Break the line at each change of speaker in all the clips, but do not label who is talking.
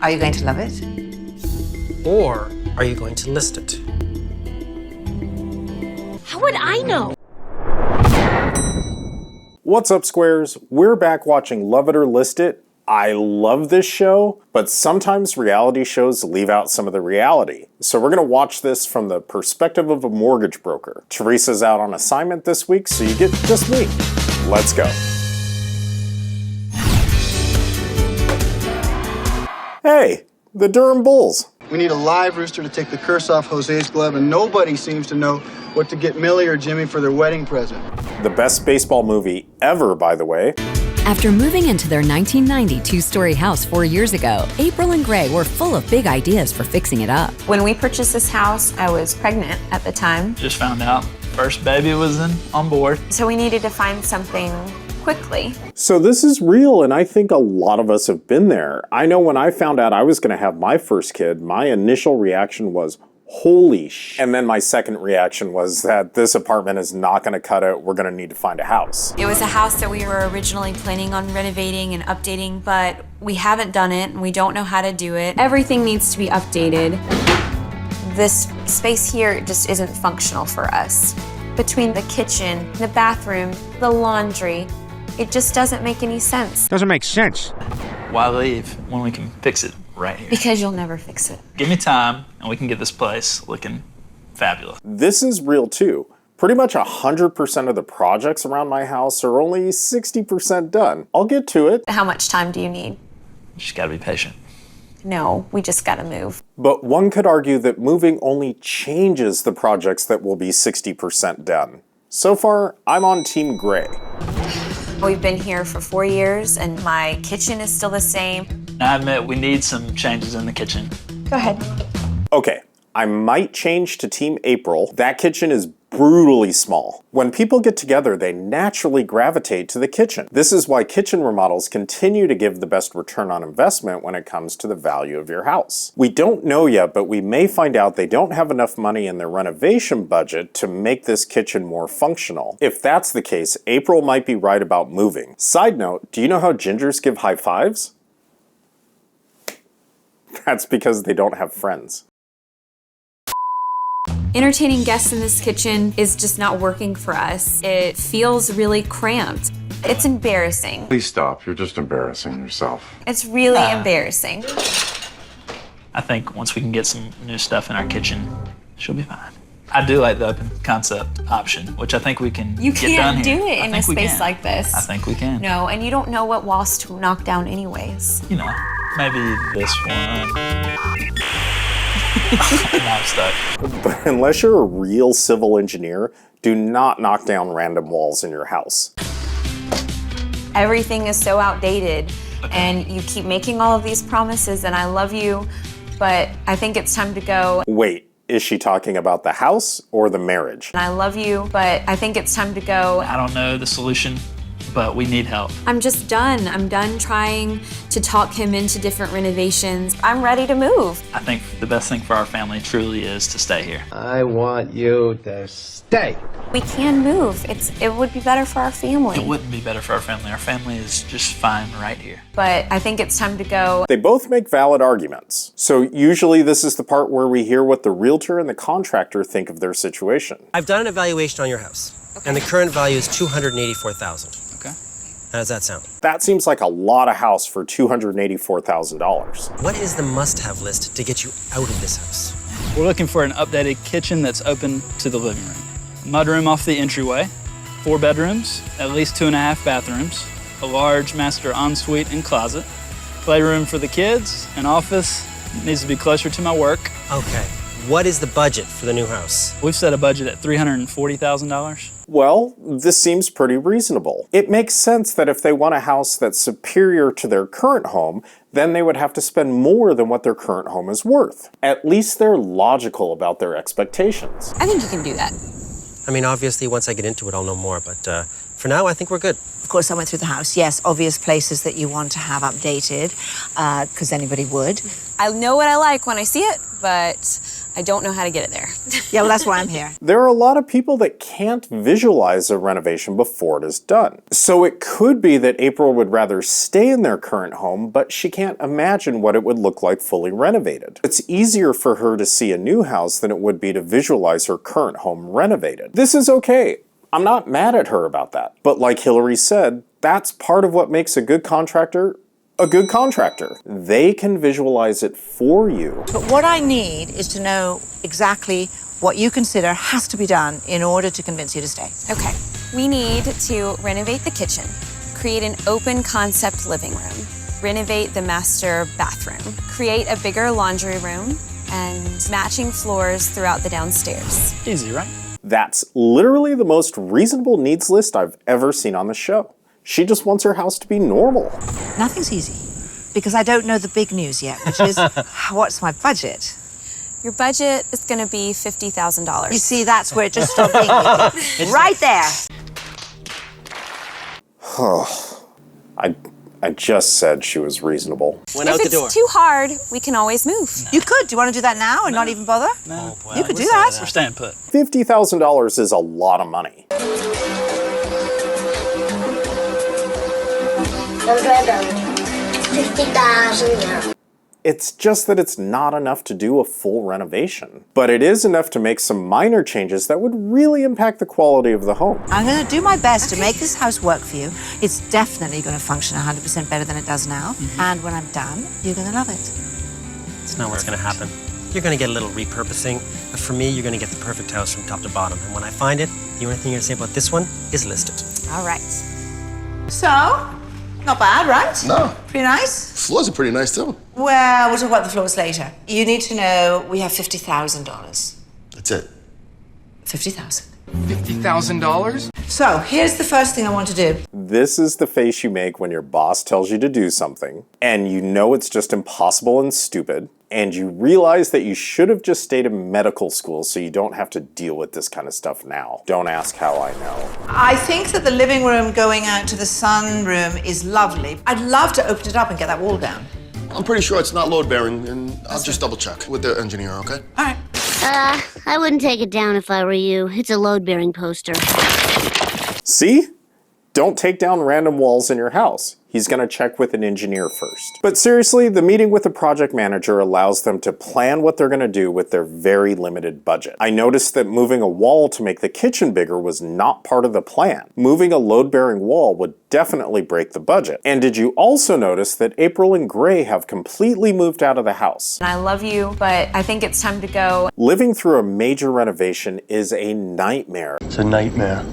Are you going to love it?
Or are you going to list it?
How would I know?
What's up, Squares? We're back watching Love It or List It. I love this show, but sometimes reality shows leave out some of the reality. So we're gonna watch this from the perspective of a mortgage broker. Teresa's out on assignment this week, so you get just me. Let's go. Hey, the Durham Bulls.
We need a live rooster to take the curse off Jose's glove, and nobody seems to know what to get Millie or Jimmy for their wedding present.
The best baseball movie ever, by the way.
After moving into their 1990 two-story house 4 years ago, April and Gray were full of big ideas for fixing it up.
When we purchased this house, I was pregnant at the time.
Just found out first baby was on board.
So we needed to find something quickly.
So this is real, and I think a lot of us have been there. I know when I found out I was going to have my first kid, my initial reaction was, holy sh! And then my second reaction was that this apartment is not going to cut it. We're going to need to find a house.
It was a house that we were originally planning on renovating and updating, but we haven't done it and we don't know how to do it. Everything needs to be updated. This space here just isn't functional for us. Between the kitchen, the bathroom, the laundry, it just doesn't make any sense.
Doesn't make sense.
Why leave when we can fix it right here?
Because you'll never fix it.
Give me time and we can get this place looking fabulous.
This is real too. Pretty much 100% of the projects around my house are only 60% done. I'll get to it.
How much time do you need?
You just gotta be patient.
No, we just gotta move.
But one could argue that moving only changes the projects that will be 60% done. So far, I'm on Team Gray.
We've been here for 4 years and my kitchen is still the same.
I admit we need some changes in the kitchen.
Go ahead.
Okay, I might change to Team April. That kitchen is brutally small. When people get together, they naturally gravitate to the kitchen. This is why kitchen remodels continue to give the best return on investment when it comes to the value of your house. We don't know yet, but we may find out they don't have enough money in their renovation budget to make this kitchen more functional. If that's the case, April might be right about moving. Side note, do you know how gingers give high fives? That's because they don't have friends.
Entertaining guests in this kitchen is just not working for us. It feels really cramped. It's embarrassing.
Please stop. You're just embarrassing yourself.
It's really embarrassing.
I think once we can get some new stuff in our kitchen, she'll be fine. I do like the open concept option, which I think we can
You
get done
can't
here.
do it in a space like this.
I think we can.
No, and you don't know what walls to knock down anyways.
You know, maybe this one. Now I'm stuck.
But unless you're a real civil engineer, do not knock down random walls in your house.
Everything is so outdated, and you keep making all of these promises, and I love you, but I think it's time to go.
Wait, is she talking about the house or the marriage?
And I love you, but I think it's time to go.
I don't know the solution, but we need help.
I'm just done. I'm done trying to talk him into different renovations. I'm ready to move.
I think the best thing for our family truly is to stay here.
I want you to stay.
We can move. It would be better for our family.
It wouldn't be better for our family. Our family is just fine right here.
But I think it's time to go.
They both make valid arguments. So usually this is the part where we hear what the realtor and the contractor think of their situation.
I've done an evaluation on your house, and the current value is $284,000.
Okay.
How does that sound?
That seems like a lot of house for $284,000.
What is the must-have list to get you out of this house?
We're looking for an updated kitchen that's open to the living room. Mudroom off the entryway, 4 bedrooms, at least 2.5 bathrooms, a large master ensuite and closet, playroom for the kids, an office, needs to be closer to my work.
Okay. What is the budget for the new house?
We've set a budget at $340,000.
Well, this seems pretty reasonable. It makes sense that if they want a house that's superior to their current home, then they would have to spend more than what their current home is worth. At least they're logical about their expectations.
I think you can do that.
I mean, obviously, once I get into it, I'll know more, but for now, I think we're good.
Of course, I went through the house. Yes, obvious places that you want to have updated, because anybody would.
I know what I like when I see it, but I don't know how to get it there.
Yeah, well, that's why I'm here.
There are a lot of people that can't visualize a renovation before it is done. So it could be that April would rather stay in their current home, but she can't imagine what it would look like fully renovated. It's easier for her to see a new house than it would be to visualize her current home renovated. This is okay. I'm not mad at her about that. But like Hillary said, that's part of what makes a good contractor a good contractor. They can visualize it for you.
But what I need is to know exactly what you consider has to be done in order to convince you to stay.
Okay, we need to renovate the kitchen, create an open concept living room, renovate the master bathroom, create a bigger laundry room, and matching floors throughout the downstairs.
Easy, right?
That's literally the most reasonable needs list I've ever seen on the show. She just wants her house to be normal.
Nothing's easy, because I don't know the big news yet, which is, what's my budget?
Your budget is gonna be $50,000.
You see, that's where it just stopped being right there.
I just said she was reasonable.
Went out
If
the door.
it's too hard, we can always move.
You could. Do you want to do that now and not even bother?
No.
Oh, boy,
You could do
we're
that.
We're staying put.
$50,000 is a lot of money.
€50,000.
It's just that it's not enough to do a full renovation. But it is enough to make some minor changes that would really impact the quality of the home.
I'm going to do my best to make this house work for you. It's definitely going to function 100% better than it does now. And when I'm done, you're going to love it.
It's not what's going to happen. You're going to get a little repurposing, but for me, you're going to get the perfect house from top to bottom. And when I find it, the only thing you're going to say about this one is listed.
All right.
So, not bad, right?
No.
Pretty nice?
Floors are pretty nice, too.
Well, we'll talk about the floors later. You need to know we have $50,000.
That's it.
50,000.
$50,000?
So, here's the first thing I want to do.
This is the face you make when your boss tells you to do something, and you know it's just impossible and stupid, and you realize that you should have just stayed in medical school so you don't have to deal with this kind of stuff now. Don't ask how I know.
I think that the living room going out to the sunroom is lovely. I'd love to open it up and get that wall down.
I'm pretty sure it's not load-bearing, and I'll just double-check with the engineer, okay?
All right.
I wouldn't take it down if I were you. It's a load-bearing poster.
See? Don't take down random walls in your house. He's going to check with an engineer first. But seriously, the meeting with the project manager allows them to plan what they're going to do with their very limited budget. I noticed that moving a wall to make the kitchen bigger was not part of the plan. Moving a load-bearing wall would definitely break the budget. And did you also notice that April and Gray have completely moved out of the house?
I love you, but I think it's time to go.
Living through a major renovation is a nightmare.
It's a nightmare.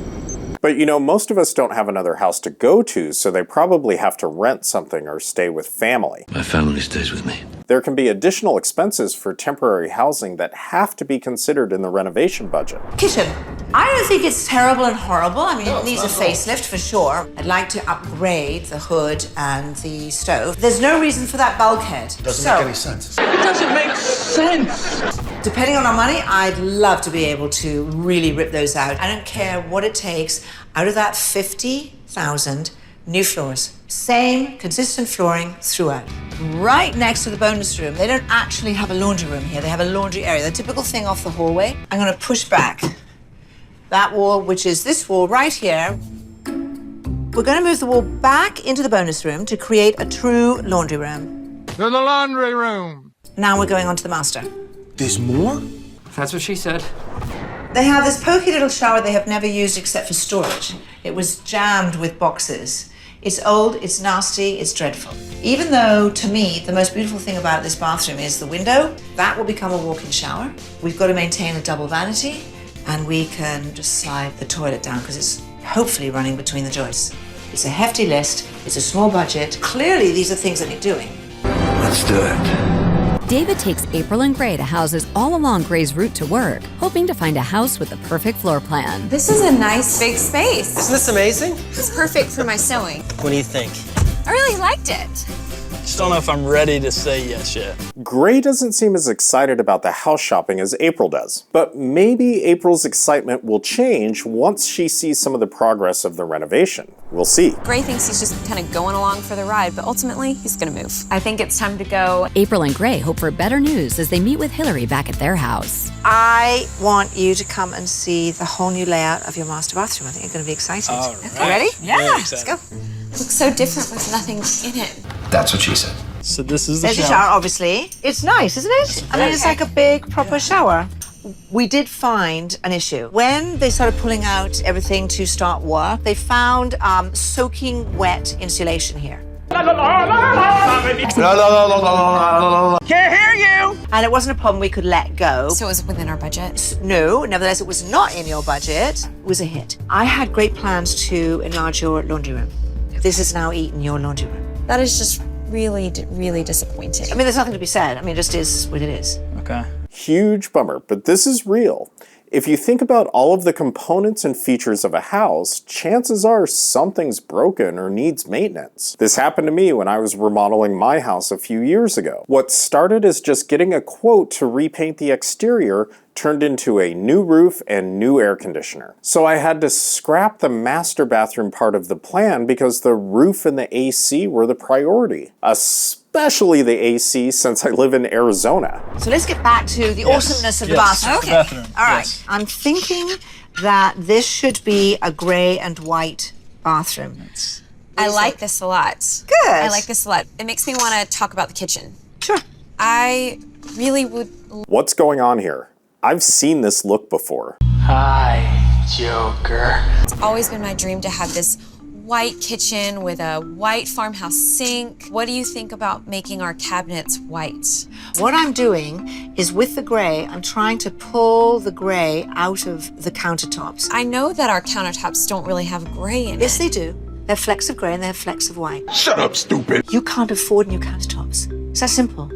But you know, most of us don't have another house to go to, so they probably have to rent something or stay with family.
My family stays with me.
There can be additional expenses for temporary housing that have to be considered in the renovation budget.
Kitchen. I don't think it's terrible and horrible. I mean, it needs a facelift for sure. I'd like to upgrade the hood and the stove. There's no reason for that bulkhead.
Doesn't make any sense.
It doesn't make sense.
Depending on our money, I'd love to be able to really rip those out. I don't care what it takes. Out of that 50,000, new floors. Same consistent flooring throughout. Right next to the bonus room, they don't actually have a laundry room here. They have a laundry area. The typical thing off the hallway. I'm going to push back that wall, which is this wall right here. We're going to move the wall back into the bonus room to create a true laundry room.
To the laundry room.
Now we're going on to the master.
There's more?
That's what she said.
They have this pokey little shower they have never used except for storage. It was jammed with boxes. It's old, it's nasty, it's dreadful. Even though, to me, the most beautiful thing about this bathroom is the window. That will become a walk-in shower. We've got to maintain a double vanity, and we can just slide the toilet down because it's hopefully running between the joists. It's a hefty list, it's a small budget. Clearly, these are things that need doing.
Let's do it.
David takes April and Gray to houses all along Gray's route to work, hoping to find a house with the perfect floor plan.
This is a nice big space.
Isn't this amazing?
It's perfect for my sewing.
What do you think?
I really liked it.
Just don't know if I'm ready to say yes yet.
Gray doesn't seem as excited about the house shopping as April does, but maybe April's excitement will change once she sees some of the progress of the renovation. We'll see.
Gray thinks he's just kind of going along for the ride, but ultimately he's gonna move. I think it's time to go.
April and Gray hope for better news as they meet with Hillary back at their house.
I want you to come and see the whole new layout of your master bathroom. I think you're going to be excited.
All
Okay,
right.
ready?
Yeah,
Let's go.
Looks so different with nothing in it.
That's what she said.
So this is the
There's a
shower.
shower, obviously. It's nice, isn't it? I mean, it's like a big, proper shower. We did find an issue. When they started pulling out everything to start work, they found soaking wet insulation here.
Can't hear you!
And it wasn't a problem we could let go.
So it was within our budget.
No, nevertheless, it was not in your budget. It was a hit. I had great plans to enlarge your laundry room. This has now eaten your laundry room.
That is just really, really disappointing.
I mean, there's nothing to be said. I mean, it just is what it is.
Okay.
Huge bummer, but this is real. If you think about all of the components and features of a house, chances are something's broken or needs maintenance. This happened to me when I was remodeling my house a few years ago. What started as just getting a quote to repaint the exterior turned into a new roof and new air conditioner. So I had to scrap the master bathroom part of the plan because the roof and the AC were the priority. Especially the AC since I live in Arizona.
So let's get back to the awesomeness of the bathroom.
The bathroom.
All right.
Yes.
I'm thinking that this should be a gray and white bathroom.
I like this a lot.
Good.
I like this a lot. It makes me want to talk about the kitchen.
Sure.
I really would.
What's going on here? I've seen this look before.
Hi, Joker.
It's always been my dream to have this white kitchen with a white farmhouse sink. What do you think about making our cabinets white?
What I'm doing is with the gray, I'm trying to pull the gray out of the countertops.
I know that our countertops don't really have gray in
Yes,
it.
they do. They have flecks of gray and they have flecks of white.
Shut up, stupid.
You can't afford new countertops. It's that simple.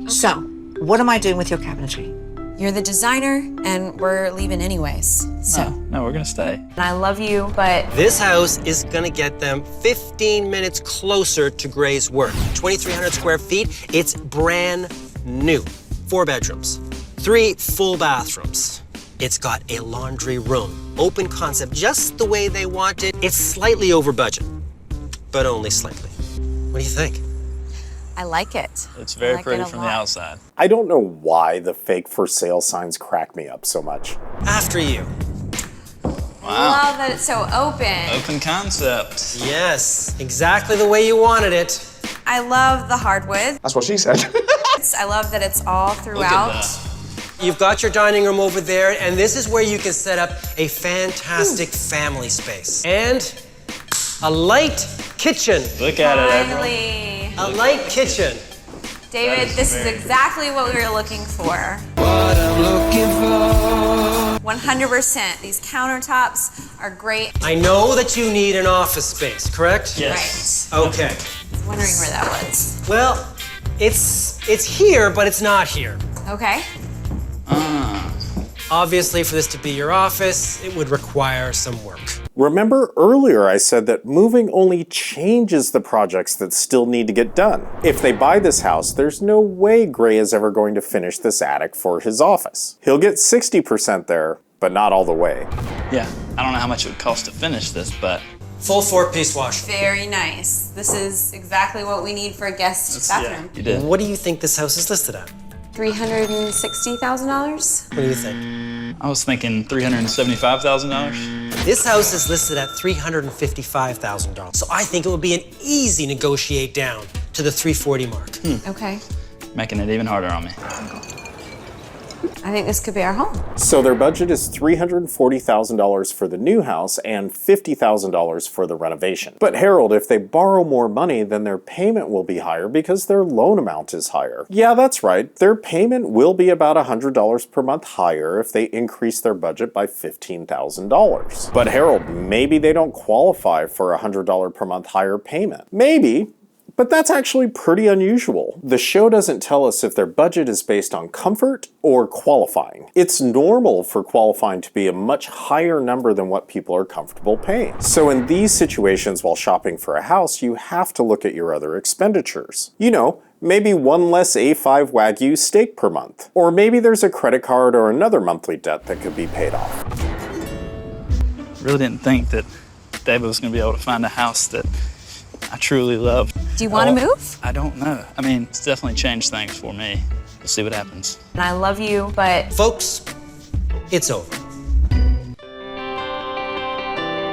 So, what am I doing with your cabinetry?
You're the designer, and we're leaving anyways. So,
No, we're gonna stay.
and I love you, but
This house is gonna get them 15 minutes closer to Gray's work. 2,300 square feet, it's brand new. 4 bedrooms, 3 full bathrooms. It's got a laundry room, open concept, just the way they want it. It's slightly over budget, but only slightly. What do you think?
I like it.
It's very
I like
pretty
it a
from the
lot.
outside.
I don't know why the fake for sale signs crack me up so much.
After you.
Love that it's so open.
Open concept.
Yes, exactly the way you wanted it.
I love the hardwood.
That's what she said.
I love that it's all throughout.
You've got your dining room over there, and this is where you can set up a fantastic family space. And a light kitchen.
Look at it, April.
Finally.
A light kitchen.
David, this is exactly what we were looking for. 100%. These countertops are great.
I know that you need an office space, correct?
Yes.
Okay.
I was wondering where that was.
Well, it's here, but it's not here.
Okay.
Obviously, for this to be your office, it would require some work.
Remember earlier I said that moving only changes the projects that still need to get done. If they buy this house, there's no way Gray is ever going to finish this attic for his office. He'll get 60% there, but not all the way.
Yeah, I don't know how much it would cost to finish this, but
Full 4-piece washroom.
Very nice. This is exactly what we need for a guest bathroom.
you did.
What do you think this house is listed at?
$360,000?
What do you think?
I was thinking $375,000.
This house is listed at $355,000. So I think it would be an easy negotiate down to the $340 mark.
Okay.
Making it even harder on me.
I think this could be our home.
So their budget is $340,000 for the new house and $50,000 for the renovation. But Harold, if they borrow more money, then their payment will be higher because their loan amount is higher. Yeah, that's right. Their payment will be about $100 per month higher if they increase their budget by $15,000. But Harold, maybe they don't qualify for a $100 per month higher payment. Maybe. But that's actually pretty unusual. The show doesn't tell us if their budget is based on comfort or qualifying. It's normal for qualifying to be a much higher number than what people are comfortable paying. So in these situations while shopping for a house, you have to look at your other expenditures. You know, maybe one less A5 Wagyu steak per month. Or maybe there's a credit card or another monthly debt that could be paid off.
Really didn't think that David was going to be able to find a house that I truly loved.
Do you want to move?
I don't know. I mean, it's definitely changed things for me. We'll see what happens.
And I love you, but...
Folks, it's over.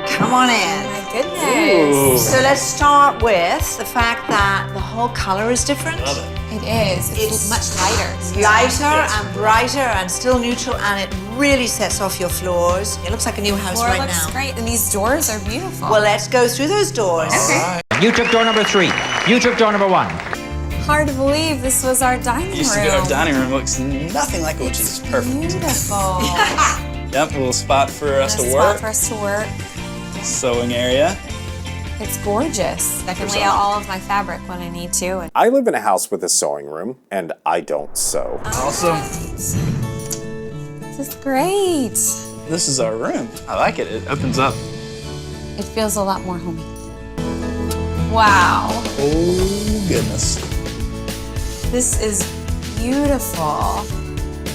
Come on in.
My goodness.
So let's start with the fact that the whole color is different.
Love it.
It is. It's much lighter.
Lighter and brighter and still neutral, and it really sets off your floors. It looks like a new house
Floor
right
looks
now.
great, and these doors are beautiful.
Well, let's go through those doors.
Okay.
You took door number 3. You took door number 1.
Hard to believe this was our dining room.
Our dining room looks nothing like it, which is perfect.
Beautiful.
Yep, a little spot for us to work.
Spot for us to work.
Sewing area.
It's gorgeous. I can lay out all of my fabric when I need to. And
I live in a house with a sewing room, and I don't sew.
Awesome.
This is great.
This is our room. I like it. It opens up.
It feels a lot more homey. Wow.
Oh, goodness.
This is beautiful.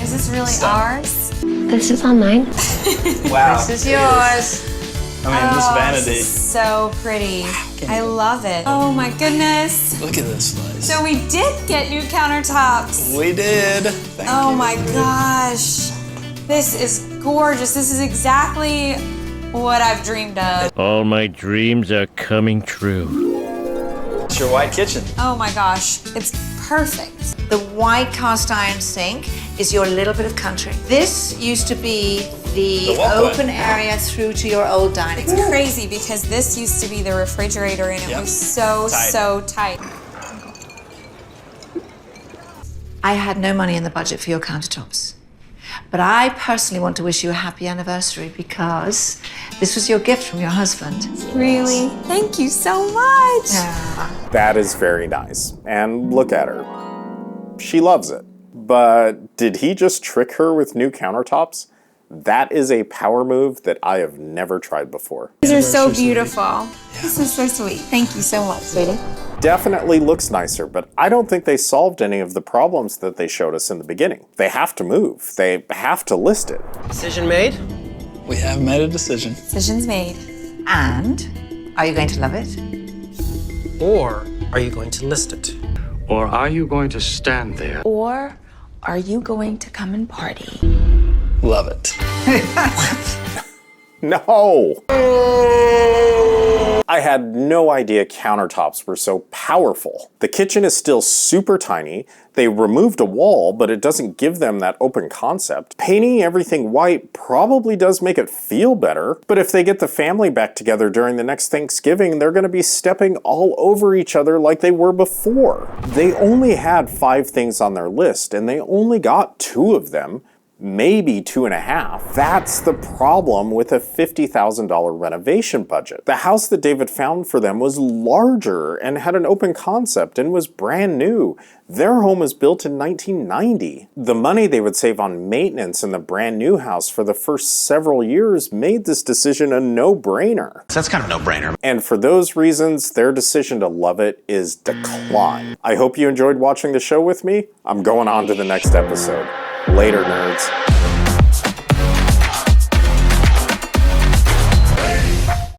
Is this really ours?
This is all mine.
Wow.
This is yours.
I mean, this vanity.
This is so pretty. I love it. Oh my goodness.
Look at this place.
So we did get new countertops.
We did.
Oh my gosh. This is gorgeous. This is exactly what I've dreamed of.
All my dreams are coming true.
It's your white kitchen.
Oh my gosh. It's perfect.
The white cast iron sink is your little bit of country. This used to be the
walkway.
open area through to your old dining room.
It's crazy because this used to be the refrigerator and it was so tight.
I had no money in the budget for your countertops. But I personally want to wish you a happy anniversary because this was your gift from your husband.
Really? Thank you so much.
That is very nice. And look at her. She loves it. But did he just trick her with new countertops? That is a power move that I have never tried before.
These are so beautiful. This is so sweet. Thank you so much, sweetie.
Definitely looks nicer, but I don't think they solved any of the problems that they showed us in the beginning. They have to move. They have to list it.
Decision made?
We have made a decision.
Decision's made.
And are you going to love it?
Or are you going to list it?
Or are you going to stand there?
Or are you going to come and party?
Love it.
No! I had no idea countertops were so powerful. The kitchen is still super tiny. They removed a wall, but it doesn't give them that open concept. Painting everything white probably does make it feel better, but if they get the family back together during the next Thanksgiving, they're gonna be stepping all over each other like they were before. They only had 5 things on their list, and they only got 2 of them. Maybe 2.5. That's the problem with a $50,000 renovation budget. The house that David found for them was larger and had an open concept and was brand new. Their home was built in 1990. The money they would save on maintenance in the brand new house for the first several years made this decision a no-brainer.
So that's kind of a no-brainer.
And for those reasons, their decision to love it is decline. I hope you enjoyed watching the show with me. I'm going on to the next episode. Later, nerds.